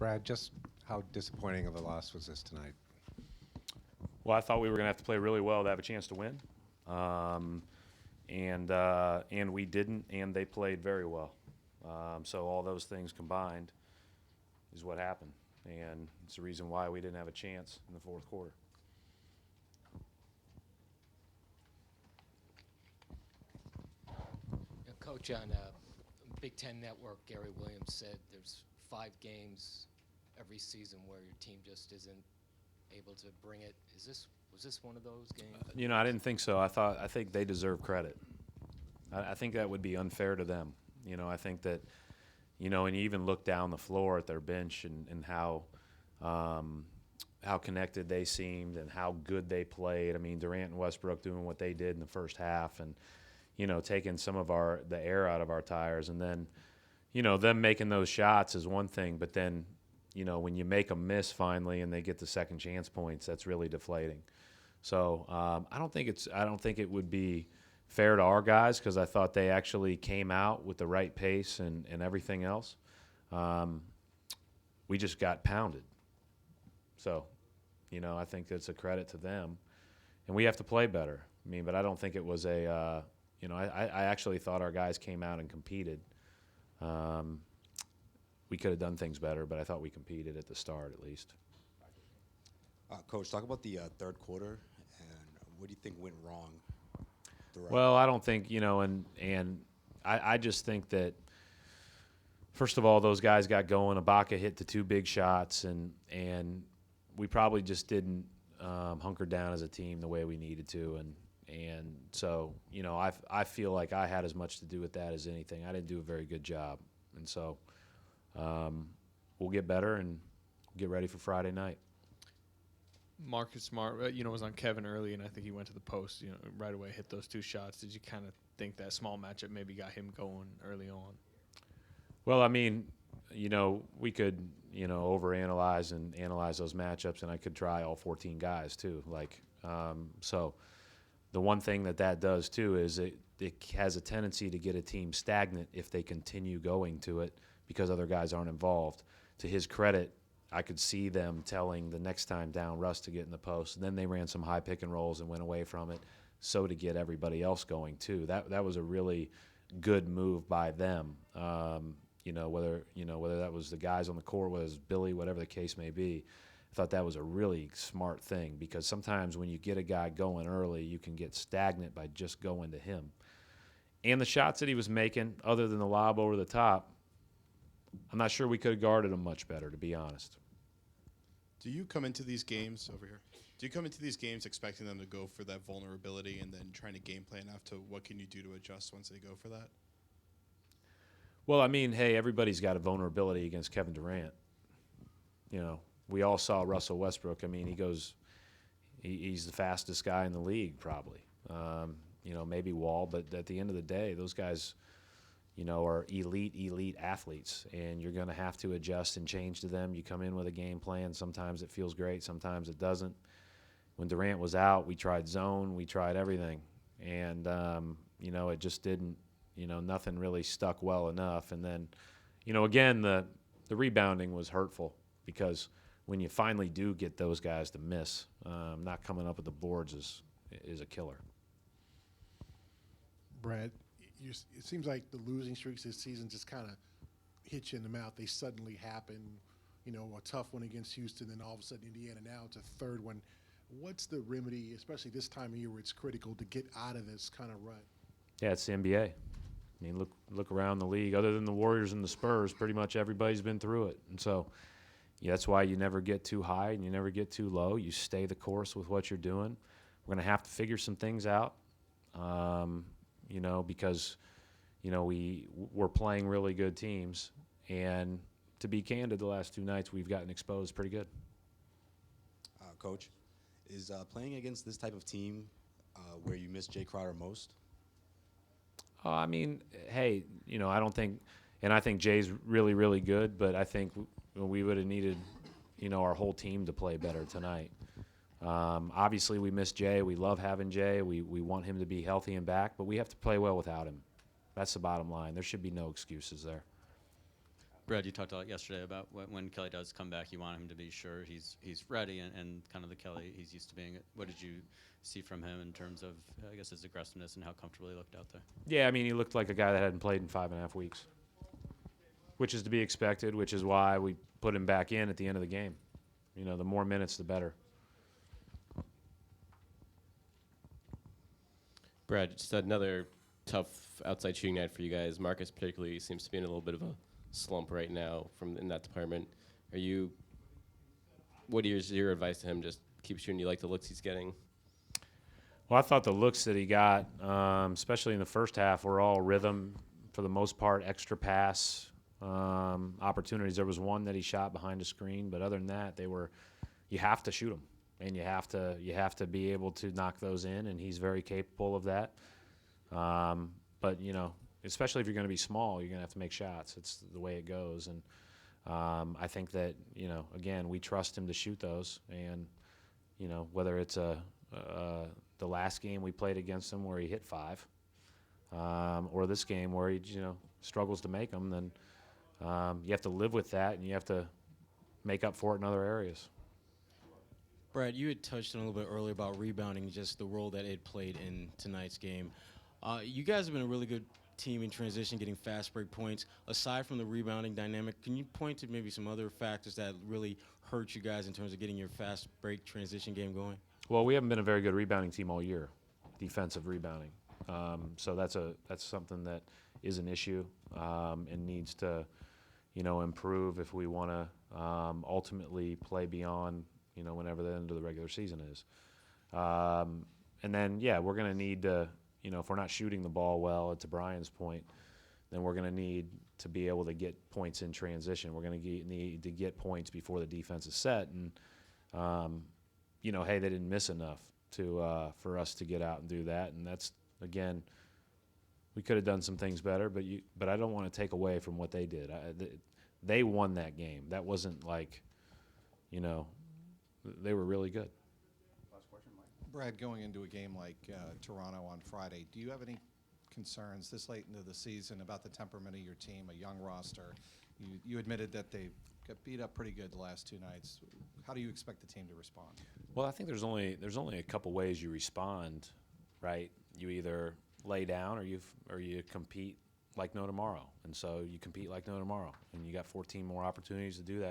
Brad, just how disappointing of a loss was this tonight? Well, I thought we were going to have to play really well to have a chance to win, and we didn't, and they played very well. So all those things combined is what happened, and it's the reason why we didn't have a chance in the fourth quarter. Coach, on Big Ten Network, Gary Williams said there's 5 games every season where your team just isn't able to bring it. Was this one of those games? I didn't think so. I think they deserve credit. I think that would be unfair to them. I think that, and you even look down the floor at their bench and how connected they seemed and how good they played. I mean, Durant and Westbrook doing what they did in the first half and, taking some of the air out of our tires. And then, them making those shots is one thing, but then, when you make a miss finally and they get the second chance points, that's really deflating. So I don't think it would be fair to our guys because I thought they actually came out with the right pace and everything else. We just got pounded. So, I think that's a credit to them. And we have to play better. I mean, but I don't think it was I actually thought our guys came out and competed. We could have done things better, but I thought we competed at the start at least. Coach, talk about the third quarter, and what do you think went wrong throughout? Well, I don't think, and I just think that, first of all, those guys got going. Ibaka hit the 2 big shots, and we probably just didn't hunker down as a team the way we needed to. And so, I feel like I had as much to do with that as anything. I didn't do a very good job. And so we'll get better and get ready for Friday night. Marcus Smart, was on Kevin early, and I think he went to the post, right away, hit those 2 shots. Did you kind of think that small matchup maybe got him going early on? Well, I mean, we could, overanalyze and analyze those matchups, and I could try all 14 guys too. So the one thing that does too is it has a tendency to get a team stagnant if they continue going to it because other guys aren't involved. To his credit, I could see them telling the next time down Russ to get in the post. And then they ran some high pick and rolls and went away from it, so to get everybody else going too. That was a really good move by them. Whether that was the guys on the court, whether it was Billy, whatever the case may be. I thought that was a really smart thing because sometimes when you get a guy going early, you can get stagnant by just going to him. And the shots that he was making, other than the lob over the top, I'm not sure we could have guarded him much better, to be honest. Do you come into these games expecting them to go for that vulnerability and then trying to game plan after what can you do to adjust once they go for that? Well, I mean, hey, everybody's got a vulnerability against Kevin Durant. We all saw Russell Westbrook. I mean, he's the fastest guy in the league probably. Maybe Wall, but at the end of the day, those guys – are elite athletes, and you're going to have to adjust and change to them. You come in with a game plan. Sometimes it feels great. Sometimes it doesn't. When Durant was out, we tried zone. We tried everything. And, it just didn't, nothing really stuck well enough. And then, again, the rebounding was hurtful because when you finally do get those guys to miss, not coming up with the boards is a killer. Brad, it seems like the losing streaks this season just kind of hit you in the mouth. They suddenly happen, a tough one against Houston, then all of a sudden Indiana. Now it's a third one. What's the remedy, especially this time of year where it's critical to get out of this kind of rut? Yeah, it's the NBA. I mean, look around the league. Other than the Warriors and the Spurs, pretty much everybody's been through it. And so that's why you never get too high and you never get too low. You stay the course with what you're doing. We're going to have to figure some things out. Because, we're playing really good teams. And to be candid, the last 2 nights we've gotten exposed pretty good. Coach, is playing against this type of team where you miss Jay Crowder most? I mean, hey, I don't think – and I think Jay's really, really good, but I think we would have needed, our whole team to play better tonight. Obviously, we miss Jay. We love having Jay. We want him to be healthy and back, but we have to play well without him. That's the bottom line. There should be no excuses there. Brad, you talked a lot yesterday about when Kelly does come back, you want him to be sure he's ready and kind of the Kelly he's used to being. What did you see from him in terms of, I guess, his aggressiveness and how comfortable he looked out there? Yeah, I mean, he looked like a guy that hadn't played in 5.5 weeks, which is to be expected, which is why we put him back in at the end of the game. You know, the more minutes, the better. Brad, just another tough outside shooting night for you guys. Marcus particularly seems to be in a little bit of a slump right now in that department. What is your advice to him? Just keep shooting. You like the looks he's getting? Well, I thought the looks that he got, especially in the first half, were all rhythm for the most part, extra pass opportunities. There was one that he shot behind a screen, but other than that, you have to shoot them, and you have to be able to knock those in, and he's very capable of that. But you know, especially if you're going to be small, you're going to have to make shots. It's the way it goes, and I think that, you know, again, we trust him to shoot those, and you know, whether it's the last game we played against him where he hit 5, or this game where he, you know, struggles to make them, then you have to live with that, and you have to make up for it in other areas. Brad, you had touched on a little bit earlier about rebounding, just the role that it played in tonight's game. You guys have been a really good team in transition, getting fast break points. Aside from the rebounding dynamic, can you point to maybe some other factors that really hurt you guys in terms of getting your fast break transition game going? Well, we haven't been a very good rebounding team all year, defensive rebounding. So that's something that is an issue and needs to, you know, improve if we want to ultimately play beyond, you know, whenever the end of the regular season is. And then, yeah, we're going to need to, you know, if we're not shooting the ball well, to Brian's point, then we're going to need to be able to get points in transition. We're going to need to get points before the defense is set. And, you know, hey, they didn't miss enough for us to get out and do that. And that's, again, we could have done some things better, but I don't want to take away from what they did. They won that game. That wasn't like, you know, they were really good. Brad, going into a game like Toronto on Friday, do you have any concerns this late into the season about the temperament of your team, a young roster? You admitted that they got beat up pretty good the last 2 nights. How do you expect the team to respond? Well, I think there's only a couple ways you respond, right? You either lay down or you compete like no tomorrow. And so you compete like no tomorrow. And you got 14 more opportunities to do that